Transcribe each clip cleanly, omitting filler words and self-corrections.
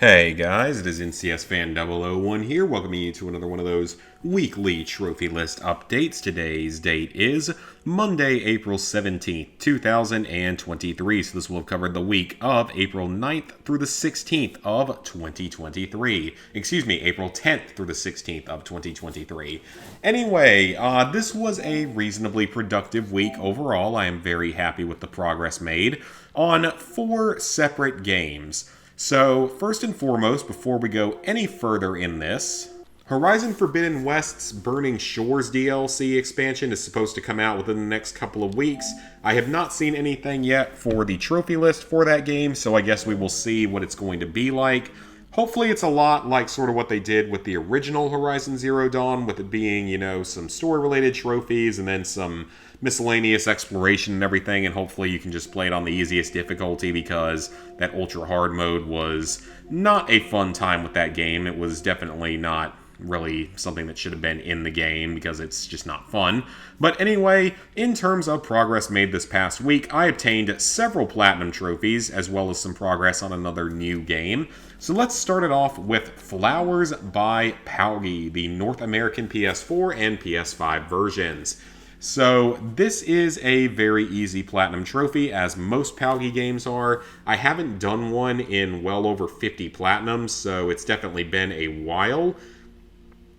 Hey guys, it is NCS Fan 001 here, welcoming you to another one of those weekly trophy list updates. Today's date is Monday, April 17th, 2023, so this will have covered the week of April 9th through the 16th of 2023. Excuse me, April 10th through the 16th of 2023. Anyway, this was a reasonably productive week overall. I am very happy with the progress made on 4 separate games. So, first and foremost, before we go any further in this, Horizon Forbidden West's Burning Shores DLC expansion is supposed to come out within the next couple of weeks. I have not seen anything yet for the trophy list for that game, so I guess we will see what it's going to be like. Hopefully it's a lot like sort of what they did with the original Horizon Zero Dawn, with it being, some story-related trophies and then some miscellaneous exploration and everything, and hopefully you can just play it on the easiest difficulty because that ultra-hard mode was not a fun time with that game. It was definitely not really something that should have been in the game because it's just not fun. But anyway, in terms of progress made this past week, I obtained several platinum trophies as well as some progress on another new game. So let's start it off with Flowers by Paugi, the North American PS4 and PS5 versions. So this is a very easy platinum trophy, as most Paugi games are. I haven't done one in well over 50 platinums, so it's definitely been a while.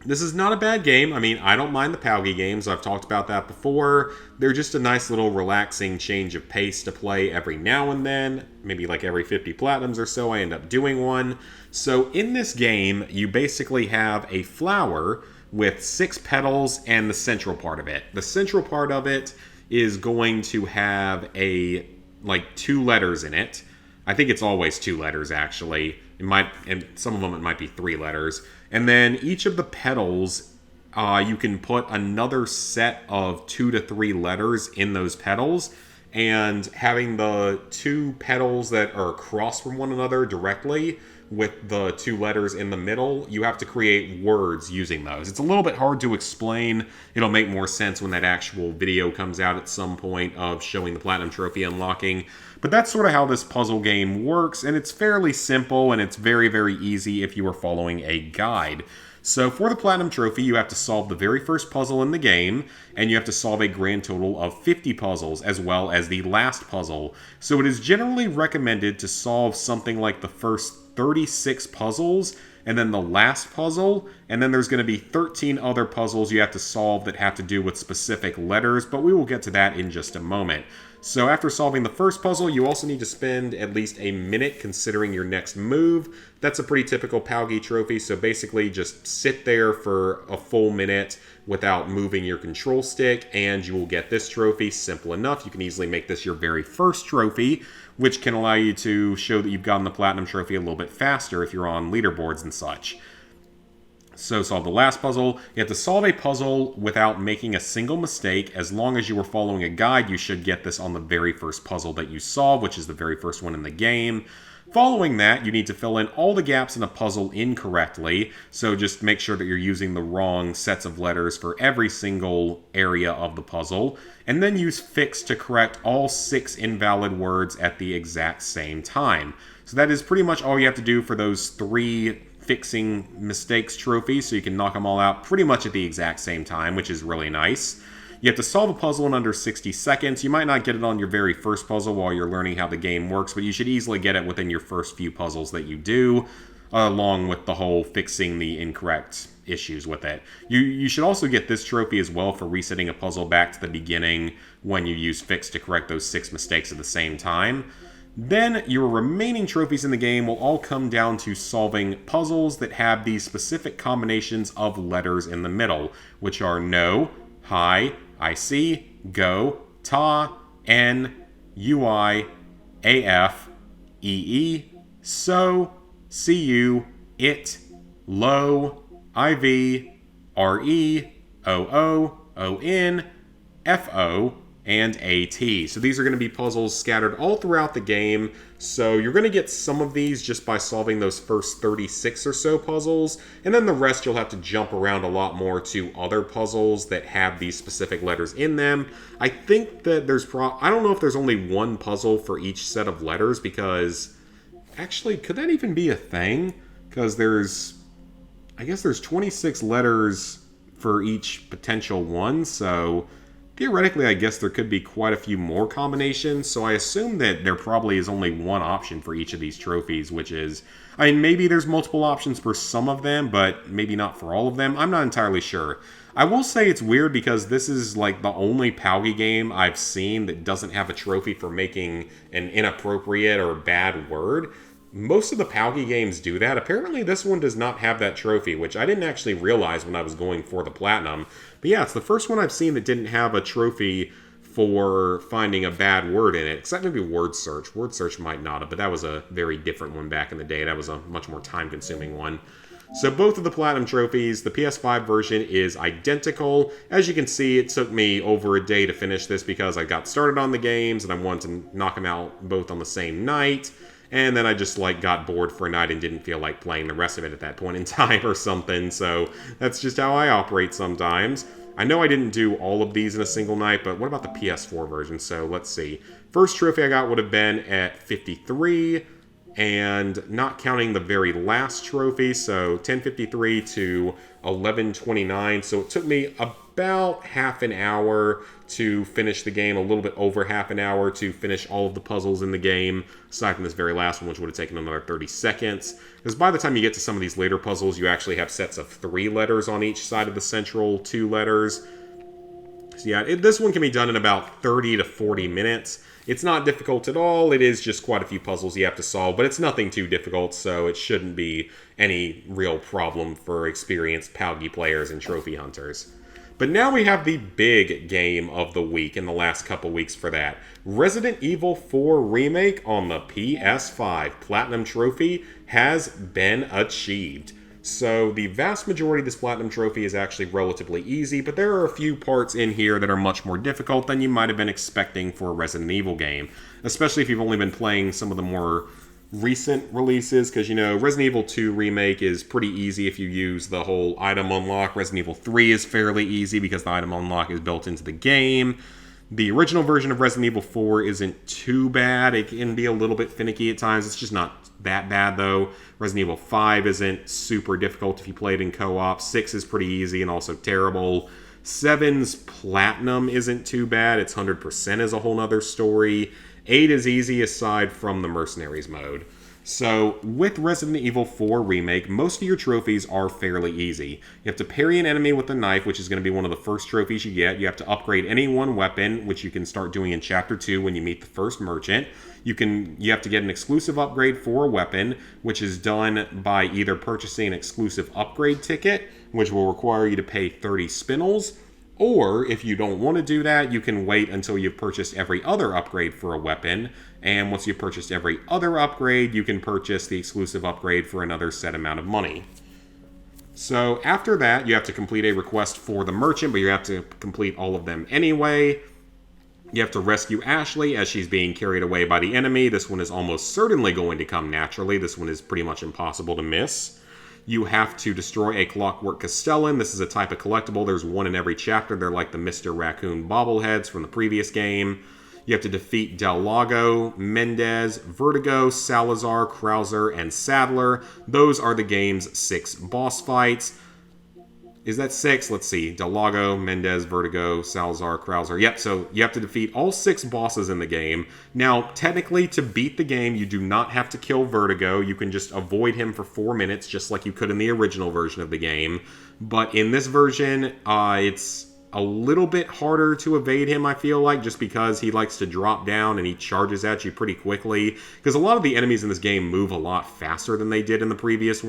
This is not a bad game. I mean, I don't mind the Paugi games. I've talked about that before. They're just a nice little relaxing change of pace to play every now and then. Maybe like every 50 platinums or so, I end up doing one. So in this game, you basically have a flower with 6 petals and the central part of it. The central part of it is going to have 2 letters in it. I think it's always 2 letters, actually. It might, and some of them it might be 3 letters. And then each of the petals, you can put another set of 2 to 3 letters in those petals. And having the 2 petals that are across from one another directly with the 2 letters in the middle, you have to create words using those. It's a little bit hard to explain. It'll make more sense when that actual video comes out at some point of showing the Platinum Trophy unlocking. But that's sort of how this puzzle game works, and it's fairly simple, and it's very, very easy if you are following a guide. So for the Platinum Trophy, you have to solve the very first puzzle in the game, and you have to solve a grand total of 50 puzzles, as well as the last puzzle. So it is generally recommended to solve something like the first 36 puzzles, and then the last puzzle, and then there's going to be 13 other puzzles you have to solve that have to do with specific letters, but we will get to that in just a moment. So after solving the first puzzle, you also need to spend at least a minute considering your next move. That's a pretty typical Paugi trophy, so basically just sit there for a full minute without moving your control stick, and you will get this trophy. Simple enough. You can easily make this your very first trophy, which can allow you to show that you've gotten the Platinum Trophy a little bit faster if you're on leaderboards and such. So solve the last puzzle. You have to solve a puzzle without making a single mistake. As long as you were following a guide, you should get this on the very first puzzle that you solve, which is the very first one in the game. Following that, you need to fill in all the gaps in a puzzle incorrectly. So just make sure that you're using the wrong sets of letters for every single area of the puzzle. And then use Fix to correct all 6 invalid words at the exact same time. So that is pretty much all you have to do for those 3 fixing mistakes trophies, so you can knock them all out pretty much at the exact same time, which is really nice. You have to solve a puzzle in under 60 seconds. You might not get it on your very first puzzle while you're learning how the game works, but you should easily get it within your first few puzzles that you do, along with the whole fixing the incorrect issues with it. You should also get this trophy as well for resetting a puzzle back to the beginning when you use Fix to correct those 6 mistakes at the same time. Then your remaining trophies in the game will all come down to solving puzzles that have these specific combinations of letters in the middle, which are no, hi, I see, go, ta, n, ui, af, ee, so, cu, it, lo, iv, re, oo, on, fo, and AT. So these are going to be puzzles scattered all throughout the game. So you're going to get some of these just by solving those first 36 or so puzzles, and then the rest you'll have to jump around a lot more to other puzzles that have these specific letters in them. I think that I don't know if there's only one puzzle for each set of letters, because Actually, could that even be a thing? Because I guess there's 26 letters for each potential one, so theoretically, I guess there could be quite a few more combinations, so I assume that there probably is only one option for each of these trophies, which is, I mean, maybe there's multiple options for some of them, but maybe not for all of them. I'm not entirely sure. I will say it's weird because this is like the only Palgi game I've seen that doesn't have a trophy for making an inappropriate or bad word. Most of the Palgi games do that. Apparently, this one does not have that trophy, which I didn't actually realize when I was going for the Platinum. But yeah, it's the first one I've seen that didn't have a trophy for finding a bad word in it. Except maybe Word Search. Word Search might not have, but that was a very different one back in the day. That was a much more time-consuming one. So both of the Platinum trophies, the PS5 version is identical. As you can see, it took me over a day to finish this because I got started on the games and I wanted to knock them out both on the same night. And then I just got bored for a night and didn't feel like playing the rest of it at that point in time or something. So that's just how I operate sometimes. I know I didn't do all of these in a single night, but what about the PS4 version? So let's see. First trophy I got would have been at 53, and not counting the very last trophy, so 1053 to 1129. So it took me about half an hour to finish the game, a little bit over half an hour to finish all of the puzzles in the game, aside from this very last one, which would have taken another 30 seconds. Because by the time you get to some of these later puzzles, you actually have sets of 3 letters on each side of the central 2 letters. So yeah, this one can be done in about 30 to 40 minutes. It's not difficult at all. It is just quite a few puzzles you have to solve, but it's nothing too difficult, so it shouldn't be any real problem for experienced Palgi players and trophy hunters. But now we have the big game of the week in the last couple weeks for that. Resident Evil 4 Remake on the PS5 Platinum Trophy has been achieved. So the vast majority of this Platinum Trophy is actually relatively easy, but there are a few parts in here that are much more difficult than you might have been expecting for a Resident Evil game. Especially if you've only been playing some of the more recent releases, because, Resident Evil 2 Remake is pretty easy if you use the whole item unlock. Resident Evil 3 is fairly easy because the item unlock is built into the game. The original version of Resident Evil 4 isn't too bad. It can be a little bit finicky at times. It's just not that bad, though. Resident Evil 5 isn't super difficult if you play it in co-op. 6 is pretty easy and also terrible. 7's Platinum isn't too bad. Its 100% is a whole nother story. 8 is easy aside from the Mercenaries mode. So, with Resident Evil 4 Remake, most of your trophies are fairly easy. You have to parry an enemy with a knife, which is going to be one of the first trophies you get. You have to upgrade any one weapon, which you can start doing in Chapter 2 when you meet the first merchant. You have to get an exclusive upgrade for a weapon, which is done by either purchasing an exclusive upgrade ticket, which will require you to pay 30 spinels, or if you don't want to do that, you can wait until you've purchased every other upgrade for a weapon. And once you've purchased every other upgrade, you can purchase the exclusive upgrade for another set amount of money. So after that, you have to complete a request for the merchant, but you have to complete all of them anyway. You have to rescue Ashley as she's being carried away by the enemy. This one is almost certainly going to come naturally. This one is pretty much impossible to miss. You have to destroy a Clockwork Castellan. This is a type of collectible. There's one in every chapter. They're like the Mr. Raccoon bobbleheads from the previous game. You have to defeat Del Lago, Mendez, Vertigo, Salazar, Krauser, and Sadler. Those are the game's 6 boss fights. Is that 6? Let's see. Del Lago, Mendez, Vertigo, Salazar, Krauser. Yep, so you have to defeat all 6 bosses in the game. Now, technically, to beat the game, you do not have to kill Vertigo. You can just avoid him for 4 minutes, just like you could in the original version of the game. But in this version, it's a little bit harder to evade him, I feel like, just because he likes to drop down and he charges at you pretty quickly. Because a lot of the enemies in this game move a lot faster than they did in the previous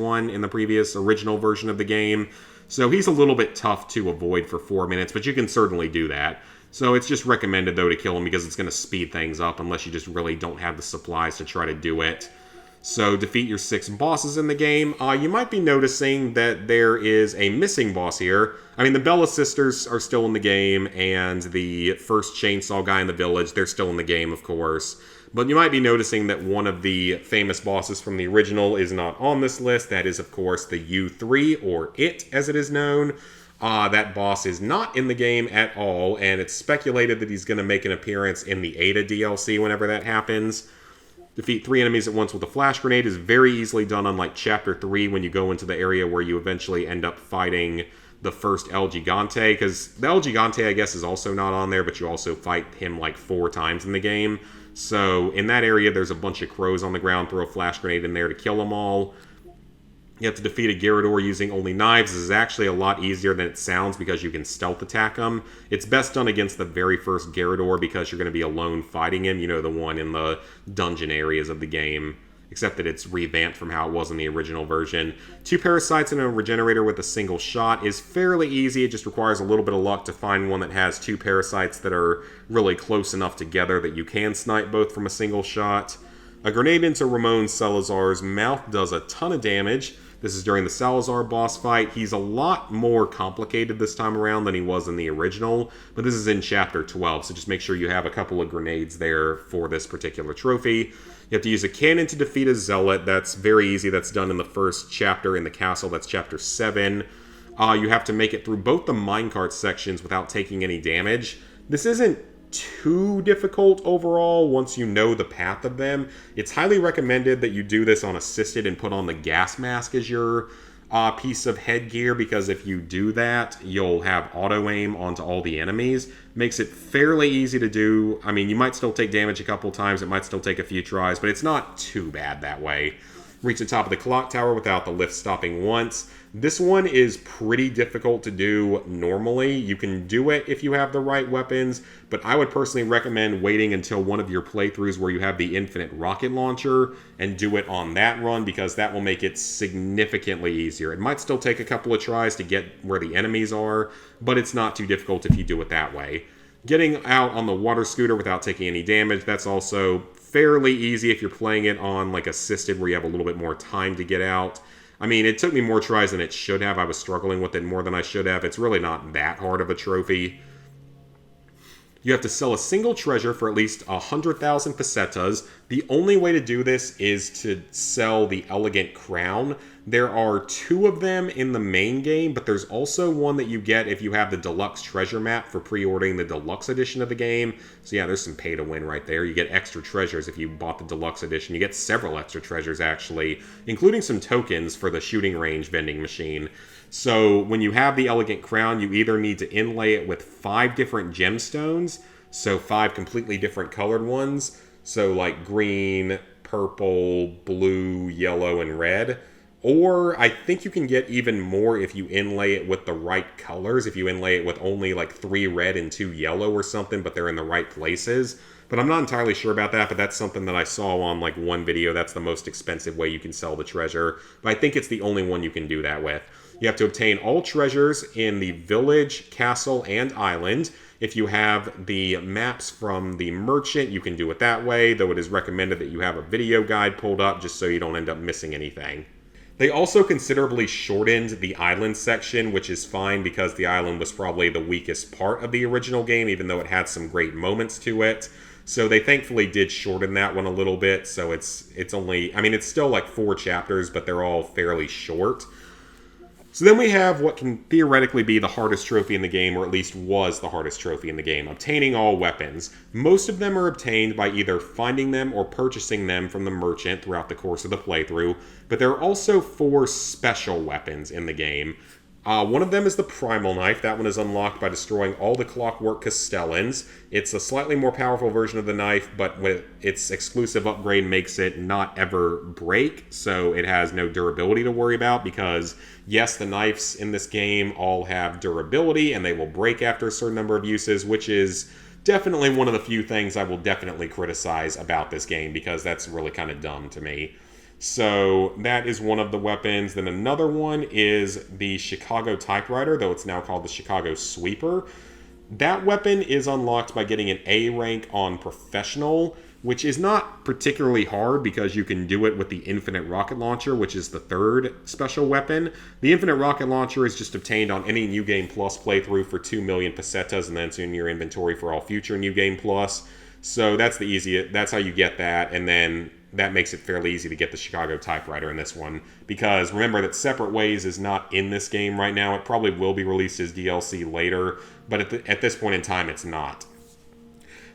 original version of the game. So he's a little bit tough to avoid for 4 minutes, but you can certainly do that. So it's just recommended, though, to kill him because it's going to speed things up unless you just really don't have the supplies to try to do it. So defeat your 6 bosses in the game. You might be noticing that there is a missing boss here. I mean, the Bella sisters are still in the game, and the first chainsaw guy in the village, they're still in the game, of course. But you might be noticing that one of the famous bosses from the original is not on this list. That is, of course, the U3, or It, as it is known. That boss is not in the game at all, and it's speculated that he's going to make an appearance in the Ada DLC whenever that happens. Defeat 3 enemies at once with a flash grenade is very easily done, unlike Chapter 3 when you go into the area where you eventually end up fighting the first El Gigante, because the El Gigante, I guess, is also not on there, but you also fight him like 4 times in the game. So in that area, there's a bunch of crows on the ground. Throw a flash grenade in there to kill them all. You have to defeat a Gyarados using only knives. This is actually a lot easier than it sounds because you can stealth attack them. It's best done against the very first Gyarados because you're going to be alone fighting him. You know, the one in the dungeon areas of the game. Except that it's revamped from how it was in the original version. 2 parasites and a regenerator with a single shot is fairly easy. It just requires a little bit of luck to find one that has 2 parasites that are really close enough together that you can snipe both from a single shot. A grenade into Ramon Salazar's mouth does a ton of damage. This is during the Salazar boss fight. He's a lot more complicated this time around than he was in the original, but this is in Chapter 12, so just make sure you have a couple of grenades there for this particular trophy. You have to use a cannon to defeat a Zealot. That's very easy. That's done in the first chapter in the castle. That's Chapter 7. You have to make it through both the minecart sections without taking any damage. This isn't too difficult overall once you know the path of them. It's highly recommended that you do this on assisted and put on the gas mask as your piece of headgear, because if you do that, you'll have auto-aim onto all the enemies. Makes it fairly easy to do. I mean, you might still take damage a couple times, it might still take a few tries, but it's not too bad that way. Reach the top of the clock tower without the lift stopping once. This one is pretty difficult to do normally. You can do it if you have the right weapons, but I would personally recommend waiting until one of your playthroughs where you have the infinite rocket launcher and do it on that run, because that will make it significantly easier. It might still take a couple of tries to get where the enemies are, but it's not too difficult if you do it that way. Getting out on the water scooter without taking any damage, that's also fairly easy if you're playing it on like assisted where you have a little bit more time to get out. I mean, it took me more tries than it should have. I was struggling with it more than I should have. It's really not that hard of a trophy. You have to sell a single treasure for at least 100,000 pesetas. The only way to do this is to sell the Elegant Crown. There are 2 of them in the main game, but there's also one that you get if you have the Deluxe Treasure Map for pre-ordering the Deluxe Edition of the game. So yeah, there's some pay to win right there. You get extra treasures if you bought the Deluxe Edition. You get several extra treasures, actually, including some tokens for the shooting range vending machine. So when you have the Elegant Crown, you either need to inlay it with 5 different gemstones, so 5 completely different colored ones, so like green, purple, blue, yellow, and red. Or I think you can get even more if you inlay it with the right colors, if you inlay it with only like 3 red and 2 yellow or something, but they're in the right places. But I'm not entirely sure about that, but that's something that I saw on like one video. That's the most expensive way you can sell the treasure, but I think it's the only one you can do that with. You have to obtain all treasures in the village, castle, and island. If you have the maps from the merchant, you can do it that way, though it is recommended that you have a video guide pulled up just so you don't end up missing anything. They also considerably shortened the island section, which is fine because the island was probably the weakest part of the original game, even though it had some great moments to it. So they thankfully did shorten that one a little bit, so it's only, I mean, it's still like 4 chapters, but they're all fairly short. So then we have what can theoretically be the hardest trophy in the game, or at least was the hardest trophy in the game, obtaining all weapons. Most of them are obtained by either finding them or purchasing them from the merchant throughout the course of the playthrough, but there are also 4 special weapons in the game. One of them is the Primal Knife. That one is unlocked by destroying all the Clockwork Castellans. It's a slightly more powerful version of the knife, but with its exclusive upgrade makes it not ever break, so it has no durability to worry about, because yes, the knives in this game all have durability, and they will break after a certain number of uses, which is definitely one of the few things I will definitely criticize about this game, because that's really kind of dumb to me. So that is one of the weapons. Then another one is the Chicago Typewriter, though it's now called the Chicago Sweeper. That weapon is unlocked by getting an A rank on Professional, which is not particularly hard because you can do it with the Infinite Rocket Launcher, which is the 3rd special weapon. The Infinite Rocket Launcher is just obtained on any New Game Plus playthrough for 2 million pesetas, and then it's in your inventory for all future New Game Plus. So that's the easiest. That's how you get that, and then that makes it fairly easy to get the Chicago Typewriter in this one, because remember that Separate Ways is not in this game right now. It probably will be released as DLC later, but at this point in time, it's not.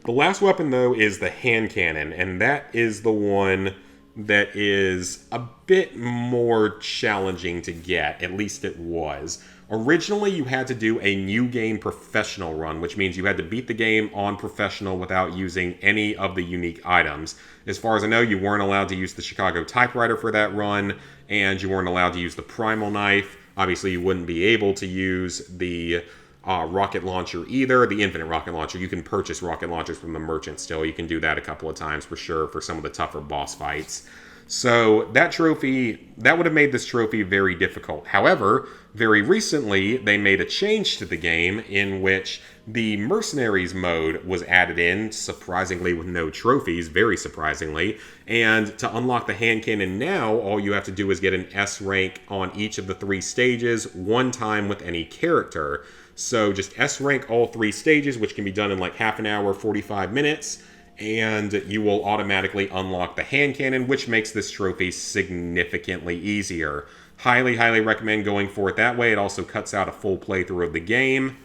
The last weapon, though, is the hand cannon, and that is the one that is a bit more challenging to get. At least it was. Originally, you had to do a new game professional run, which means you had to beat the game on professional without using any of the unique items. As far as I know, you weren't allowed to use the Chicago typewriter for that run, and you weren't allowed to use the primal knife. Obviously, you wouldn't be able to use the rocket launcher either, the infinite rocket launcher. You can purchase rocket launchers from the merchant still. You can do that a couple of times for sure for some of the tougher boss fights. So that trophy, that would have made this trophy very difficult. However, very recently, they made a change to the game in which the Mercenaries mode was added in, surprisingly with no trophies, very surprisingly. And to unlock the hand cannon now, all you have to do is get an S rank on each of the 3 stages, one time with any character. So just S rank all 3 stages, which can be done in like half an hour, 45 minutes. And you will automatically unlock the hand cannon, which makes this trophy significantly easier. Highly, highly recommend going for it that way. It also cuts out a full playthrough of the game.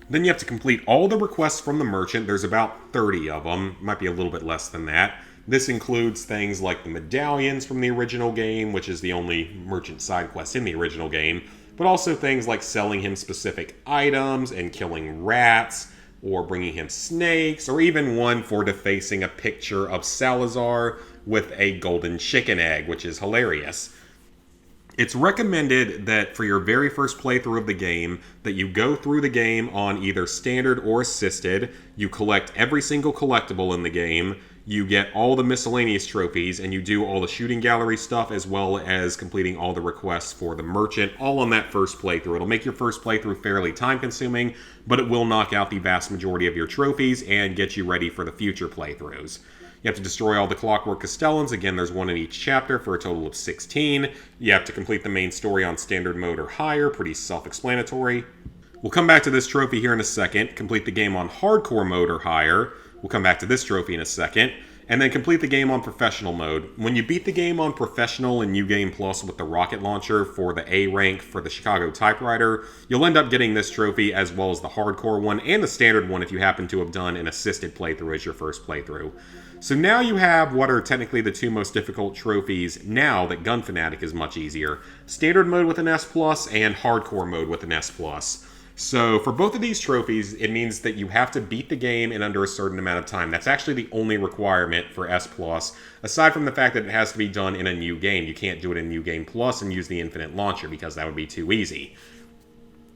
Then you have to complete all the requests from the merchant. There's about 30 of them. Might be a little bit less than that. This includes things like the medallions from the original game, which is the only merchant side quest in the original game, but also things like selling him specific items and killing rats, or bringing him snakes, or even one for defacing a picture of Salazar with a golden chicken egg, which is hilarious. It's recommended that for your very first playthrough of the game, that you go through the game on either standard or assisted, you collect every single collectible in the game, you get all the miscellaneous trophies, and you do all the shooting gallery stuff as well as completing all the requests for the merchant, all on that first playthrough. It'll make your first playthrough fairly time-consuming, but it will knock out the vast majority of your trophies and get you ready for the future playthroughs. You have to destroy all the Clockwork Castellans. Again, there's one in each chapter for a total of 16. You have to complete the main story on standard mode or higher. Pretty self-explanatory. We'll come back to this trophy here in a second. Complete the game on hardcore mode or higher. We'll come back to this trophy in a second. And then complete the game on professional mode. When you beat the game on professional in New Game Plus with the rocket launcher for the A rank for the Chicago typewriter, you'll end up getting this trophy as well as the hardcore one and the standard one if you happen to have done an assisted playthrough as your first playthrough. So now you have what are technically the 2 most difficult trophies now that Gun Fanatic is much easier. Standard mode with an S+, and hardcore mode with an S+. So for both of these trophies, it means that you have to beat the game in under a certain amount of time. That's actually the only requirement for S+, aside from the fact that it has to be done in a new game. You can't do it in New Game Plus and use the infinite launcher because that would be too easy.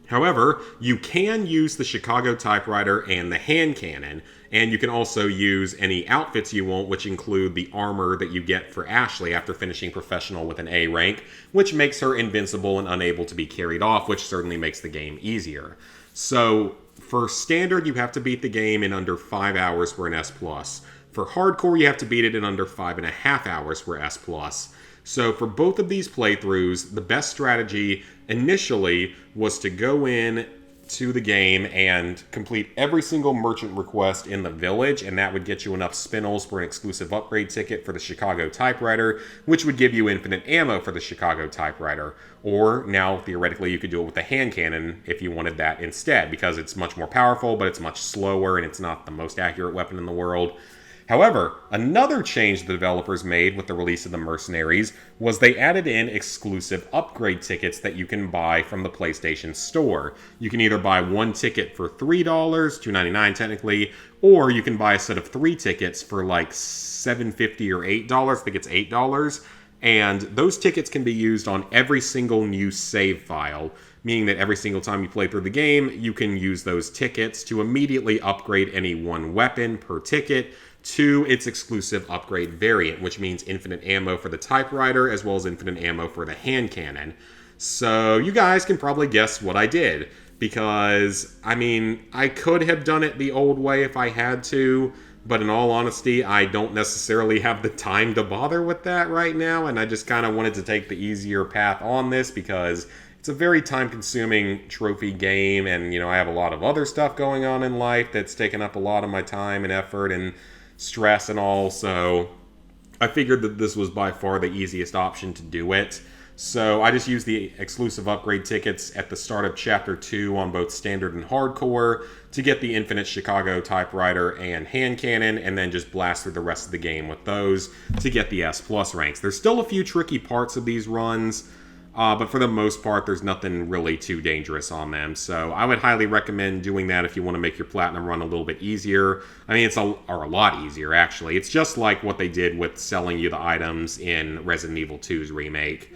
However, you can use the Chicago typewriter and the hand cannon, and you can also use any outfits you want, which include the armor that you get for Ashley after finishing professional with an A rank, which makes her invincible and unable to be carried off, which certainly makes the game easier. So, for standard, you have to beat the game in under 5 hours for an S+. For hardcore, you have to beat it in under 5.5 hours for S+. So for both of these playthroughs, the best strategy initially was to go in to the game and complete every single merchant request in the village, and that would get you enough spinels for an exclusive upgrade ticket for the Chicago typewriter, which would give you infinite ammo for the Chicago typewriter. Or now, theoretically, you could do it with the hand cannon if you wanted that instead, because it's much more powerful, but it's much slower, and it's not the most accurate weapon in the world. However, another change the developers made with the release of the Mercenaries was they added in exclusive upgrade tickets that you can buy from the PlayStation Store. You can either buy one ticket for $3, $2.99 technically, or you can buy a set of 3 tickets for like $7.50 or $8. I think it's $8. And those tickets can be used on every single new save file, meaning that every single time you play through the game, you can use those tickets to immediately upgrade any one weapon per ticket to its exclusive upgrade variant, which means infinite ammo for the typewriter as well as infinite ammo for the hand cannon. So you guys can probably guess what I did, because, I mean, I could have done it the old way if I had to, but in all honesty, I don't necessarily have the time to bother with that right now, and I just kind of wanted to take the easier path on this because it's a very time-consuming trophy game, and, you know, I have a lot of other stuff going on in life that's taken up a lot of my time and effort and stress and all, so I figured that this was by far the easiest option to do it. So I just used the exclusive upgrade tickets at the start of Chapter 2 on both Standard and Hardcore to get the Infinite Chicago Typewriter and Hand Cannon, and then just blast through the rest of the game with those to get the S Plus ranks. There's still a few tricky parts of these runs, but for the most part, there's nothing really too dangerous on them. So I would highly recommend doing that if you want to make your Platinum run a little bit easier. I mean, or a lot easier, actually. It's just like what they did with selling you the items in Resident Evil 2's remake.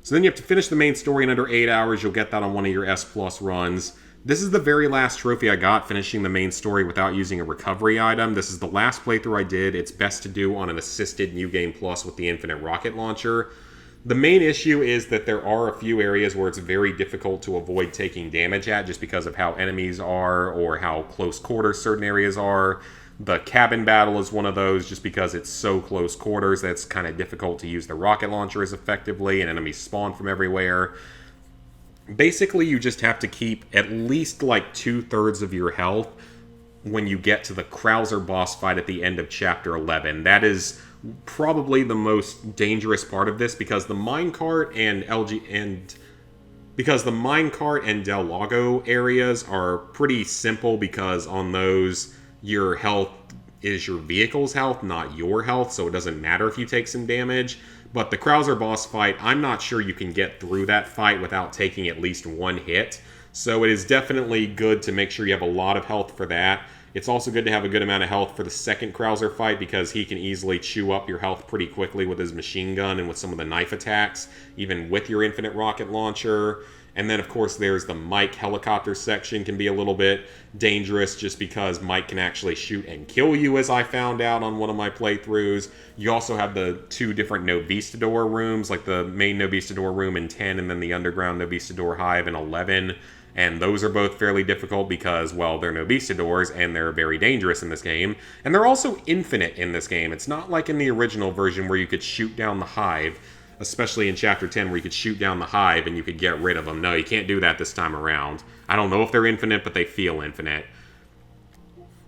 So then you have to finish the main story in under 8 hours. You'll get that on one of your S Plus runs. This is the very last trophy I got, finishing the main story without using a recovery item. This is the last playthrough I did. It's best to do on an assisted New Game Plus with the Infinite Rocket Launcher. The main issue is that there are a few areas where it's very difficult to avoid taking damage at just because of how enemies are or how close quarters certain areas are. The cabin battle is one of those just because it's so close quarters that it's kind of difficult to use the rocket launcher as effectively and enemies spawn from everywhere. Basically, you just have to keep at least like 2/3 of your health when you get to the Krauser boss fight at the end of Chapter 11. That is probably the most dangerous part of this because the minecart and Del Lago areas are pretty simple because on those your health is your vehicle's health, not your health, so it doesn't matter if you take some damage. But the Krauser boss fight, I'm not sure you can get through that fight without taking at least one hit. So it is definitely good to make sure you have a lot of health for that. It's also good to have a good amount of health for the second Krauser fight because he can easily chew up your health pretty quickly with his machine gun and with some of the knife attacks, even with your infinite rocket launcher. And then, of course, there's the Mike helicopter section can be a little bit dangerous just because Mike can actually shoot and kill you, as I found out on one of my playthroughs. You also have the 2 different Novistador rooms, like the main Novistador room in 10 and then the underground Novistador hive in 11. And those are both fairly difficult because, well, they're Novistadors and they're very dangerous in this game. And they're also infinite in this game. It's not like in the original version where you could shoot down the hive, especially in Chapter 10 where you could shoot down the hive and you could get rid of them. No, you can't do that this time around. I don't know if they're infinite, but they feel infinite.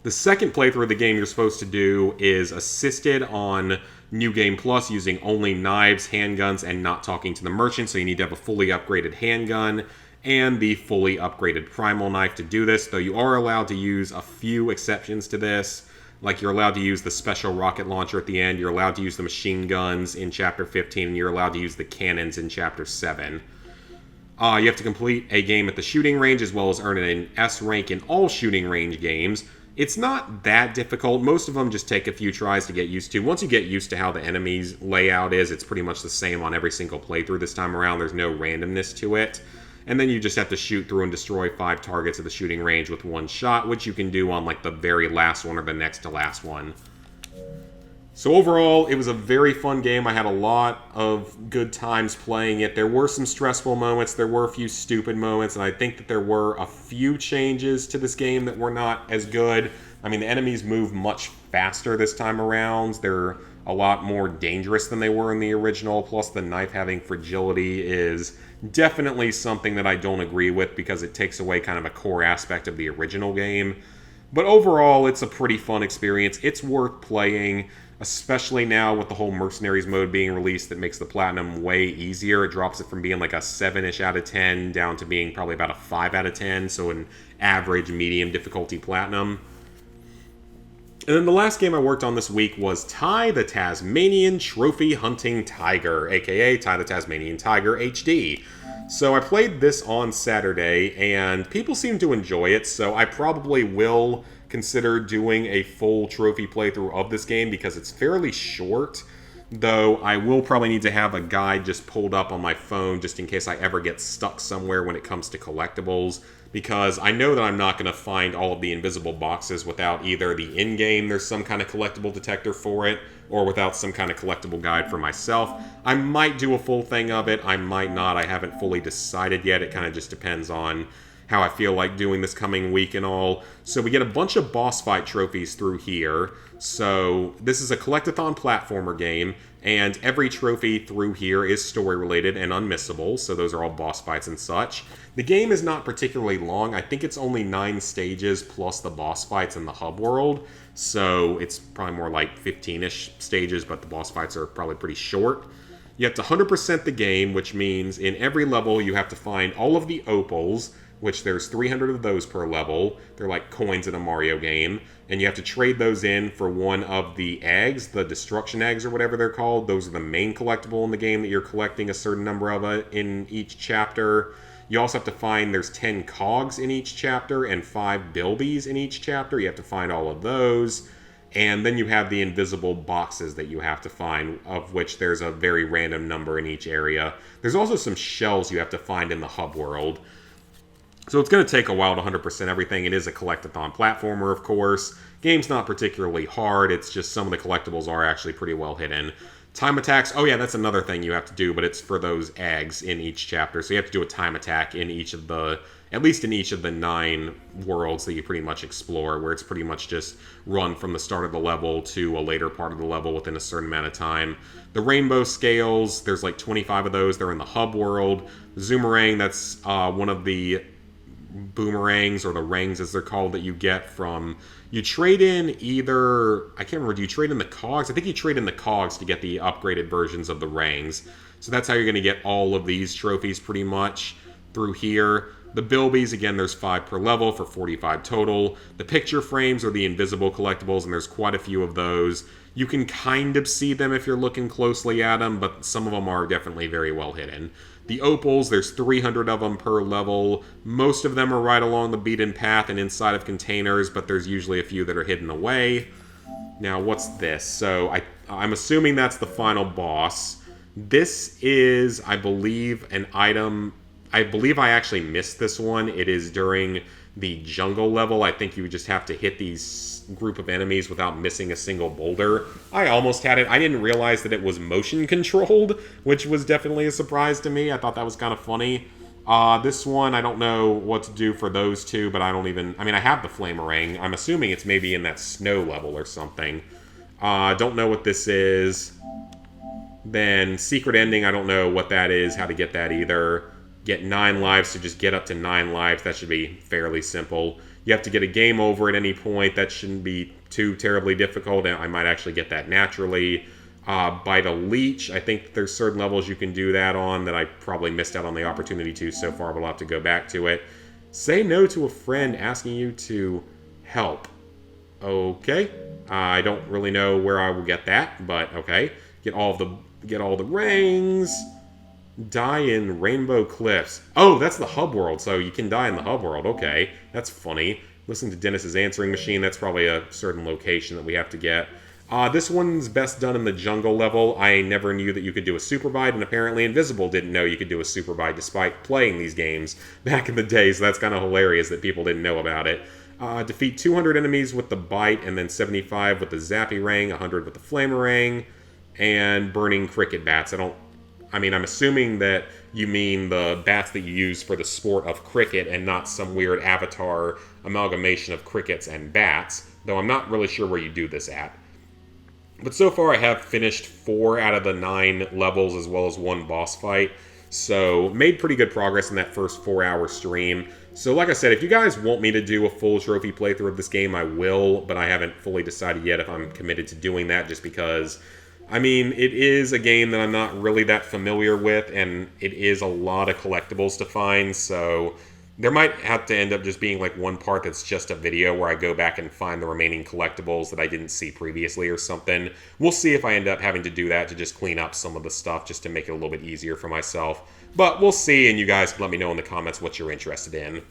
The second playthrough of the game you're supposed to do is assisted on New Game Plus using only knives, handguns, and not talking to the merchant, so you need to have a fully upgraded handgun and the fully upgraded primal knife to do this, though you are allowed to use a few exceptions to this. Like, you're allowed to use the special rocket launcher at the end, you're allowed to use the machine guns in Chapter 15, and you're allowed to use the cannons in Chapter 7. You have to complete a game at the shooting range, as well as earn an S rank in all shooting range games. It's not that difficult. Most of them just take a few tries to get used to. Once you get used to how the enemy's layout is, it's pretty much the same on every single playthrough this time around. There's no randomness to it. And then you just have to shoot through and destroy 5 targets at the shooting range with 1 shot, which you can do on like the very last one or the next to last one. So overall, it was a very fun game. I had a lot of good times playing it. There were some stressful moments, there were a few stupid moments, and I think that there were a few changes to this game that were not as good. I mean, the enemies move much faster this time around. They're a lot more dangerous than they were in the original, plus the knife having fragility is definitely something that I don't agree with because it takes away kind of a core aspect of the original game. But overall, it's a pretty fun experience. It's worth playing, especially now with the whole Mercenaries mode being released that makes the Platinum way easier. It drops it from being like a 7-ish out of 10 down to being probably about a 5 out of 10, so an average medium difficulty Platinum. And then the last game I worked on this week was Ty the Tasmanian Trophy Hunting Tiger, aka Ty the Tasmanian Tiger HD. So I played this on Saturday, and people seem to enjoy it, so I probably will consider doing a full trophy playthrough of this game because it's fairly short, though I will probably need to have a guide just pulled up on my phone just in case I ever get stuck somewhere when it comes to collectibles, because I know that I'm not going to find all of the invisible boxes without either the in-game there's some kind of collectible detector for it, or without some kind of collectible guide for myself. I might do a full thing of it, I might not, I haven't fully decided yet, it kind of just depends on how I feel like doing this coming week and all. So we get a bunch of boss fight trophies through here. So this is a collectathon platformer game, and every trophy through here is story related and unmissable, so those are all boss fights and such. The game is not particularly long. I think it's only 9 stages plus the boss fights in the hub world, so it's probably more like 15-ish stages, but the boss fights are probably pretty short. You have to 100% the game, which means in every level you have to find all of the opals, which there's 300 of those per level. They're like coins in a Mario game. And you have to trade those in for one of the eggs, the destruction eggs or whatever they're called. Those are the main collectible in the game that you're collecting a certain number of in each chapter. You also have to find, there's 10 cogs in each chapter and 5 bilbies in each chapter. You have to find all of those. And then you have the invisible boxes that you have to find, of which there's a very random number in each area. There's also some shells you have to find in the hub world. So it's going to take a while to 100% everything. It is a collectathon platformer, of course. Game's not particularly hard. It's just some of the collectibles are actually pretty well hidden. Time attacks. Oh yeah, that's another thing you have to do, but it's for those eggs in each chapter. So you have to do a time attack in each of the, at least in each of the 9 worlds that you pretty much explore, where it's pretty much just run from the start of the level to a later part of the level within a certain amount of time. The rainbow scales, there's like 25 of those. They're in the hub world. Zoomerang, that's one of the boomerangs, or the rangs as they're called, that you get from, you trade in either, I can't remember, do you trade in the cogs? I think you trade in the cogs to get the upgraded versions of the rangs. So that's how you're going to get all of these trophies pretty much through here. The bilbies, again, there's 5 per level for 45 total. The picture frames are the invisible collectibles, and there's quite a few of those. You can kind of see them if you're looking closely at them, but some of them are definitely very well hidden. The opals, there's 300 of them per level. Most of them are right along the beaten path and inside of containers, but there's usually a few that are hidden away. Now, what's this? So I'm assuming that's the final boss. This is, I believe, an item. I believe I actually missed this one. It is during the jungle level. I think you just have to hit these group of enemies without missing a single boulder. I almost had it. I didn't realize that it was motion controlled, which was definitely a surprise to me. I thought that was kind of funny. This one, I don't know what to do for those two, but I have the flamerang. I'm assuming it's maybe in that snow level or something. Don't know what this is. Then secret ending, I don't know what that is, how to get that either. Get 9 lives to just get up to 9 lives. That should be fairly simple. You have to get a game over at any point. That shouldn't be too terribly difficult. I might actually get that naturally. Bite a leech. I think there's certain levels you can do that on that I probably missed out on the opportunity to so far, but I'll have to go back to it. Say no to a friend asking you to help. Okay. I don't really know where I will get that, but okay. Get all the rings. Die in Rainbow Cliffs. Oh, that's the hub world, so you can die in the hub world. Okay, that's funny. Listen to Dennis's answering machine. That's probably a certain location that we have to get. This one's best done in the jungle level. I never knew that you could do a super bite, and apparently Invisible didn't know you could do a super bite despite playing these games back in the day, so that's kind of hilarious that people didn't know about it. Defeat 200 enemies with the bite, and then 75 with the zappy ring, 100 with the flamerang, and burning cricket bats. I'm assuming that you mean the bats that you use for the sport of cricket and not some weird avatar amalgamation of crickets and bats, though I'm not really sure where you do this at. But so far I have finished 4 out of the 9 levels as well as 1 boss fight, so made pretty good progress in that first 4-hour stream. So like I said, if you guys want me to do a full trophy playthrough of this game, I will, but I haven't fully decided yet if I'm committed to doing that just because it is a game that I'm not really that familiar with, and it is a lot of collectibles to find, so there might have to end up just being like one part that's just a video where I go back and find the remaining collectibles that I didn't see previously or something. We'll see if I end up having to do that to just clean up some of the stuff just to make it a little bit easier for myself. But we'll see, and you guys can let me know in the comments what you're interested in.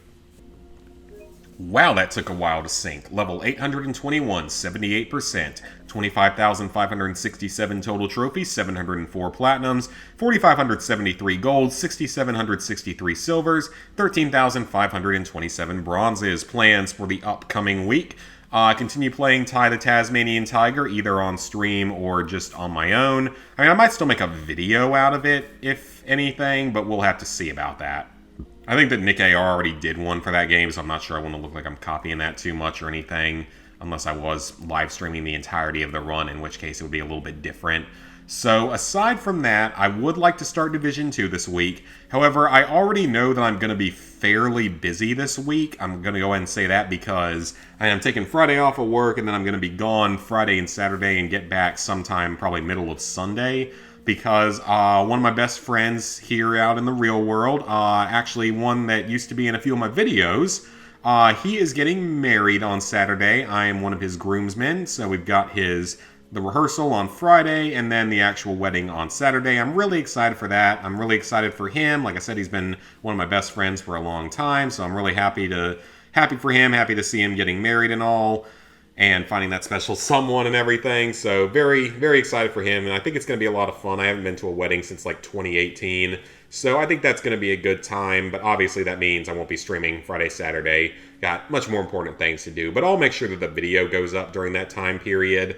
Wow, that took a while to sync. Level 821, 78%. 25,567 total trophies, 704 platinums, 4,573 golds, 6,763 silvers, 13,527 bronzes. Plans for the upcoming week. Continue playing Ty the Tasmanian Tiger, either on stream or just on my own. I might still make a video out of it, if anything, but we'll have to see about that. I think that Nick AR already did one for that game, so I'm not sure I want to look like I'm copying that too much or anything, unless I was live streaming the entirety of the run, in which case it would be a little bit different. So aside from that, I would like to start Division 2 this week. However, I already know that I'm going to be fairly busy this week. I'm going to go ahead and say that because I am taking Friday off of work, and then I'm going to be gone Friday and Saturday and get back sometime probably middle of Sunday. because one of my best friends here out in the real world, actually one that used to be in a few of my videos, he is getting married on Saturday. I am one of his groomsmen, so we've got the rehearsal on Friday and then the actual wedding on Saturday. I'm really excited for that. I'm really excited for him. Like I said, he's been one of my best friends for a long time, so I'm really happy for him, happy to see him getting married and all, and finding that special someone and everything. So very, very excited for him, and I think it's going to be a lot of fun. I haven't been to a wedding since like 2018, so I think that's going to be a good time, but obviously that means I won't be streaming Friday, Saturday. Got much more important things to do, but I'll make sure that the video goes up during that time period.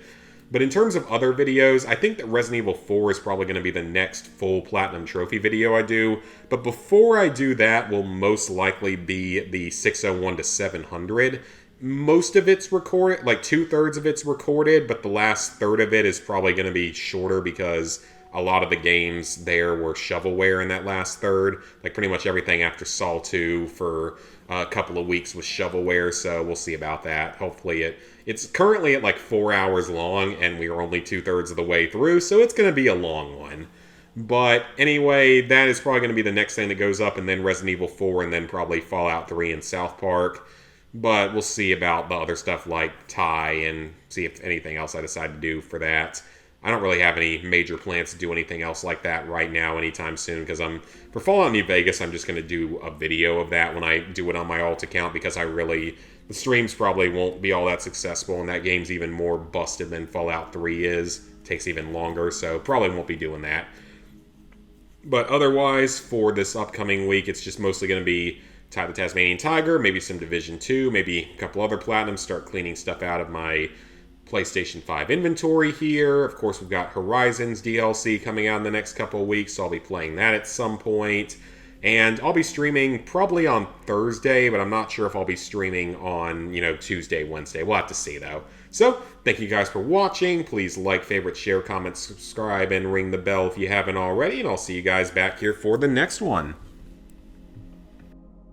But in terms of other videos, I think that Resident Evil 4 is probably going to be the next full Platinum Trophy video I do. But before I do that will most likely be the 601 to 700. Most of it's recorded, like 2/3 of it's recorded, but the last third of it is probably going to be shorter because a lot of the games there were shovelware in that last third. Like pretty much everything after Saw 2 for a couple of weeks was shovelware, so we'll see about that. Hopefully it's currently at like 4 hours long, and we are only 2/3 of the way through, so it's going to be a long one. But anyway, that is probably going to be the next thing that goes up, and then Resident Evil 4, and then probably Fallout 3 and South Park. But we'll see about the other stuff like Ty and see if anything else I decide to do for that. I don't really have any major plans to do anything else like that right now anytime soon, because for Fallout New Vegas, I'm just going to do a video of that when I do it on my alt account, because the streams probably won't be all that successful, and that game's even more busted than Fallout 3 is. It takes even longer, so probably won't be doing that. But otherwise, for this upcoming week, it's just mostly going to be Ty the Tasmanian Tiger, maybe some Division 2, maybe a couple other Platinums, start cleaning stuff out of my PlayStation 5 inventory here. Of course, we've got Horizons DLC coming out in the next couple of weeks, so I'll be playing that at some point. And I'll be streaming probably on Thursday, but I'm not sure if I'll be streaming on, Tuesday, Wednesday. We'll have to see, though. So, thank you guys for watching. Please like, favorite, share, comment, subscribe, and ring the bell if you haven't already. And I'll see you guys back here for the next one.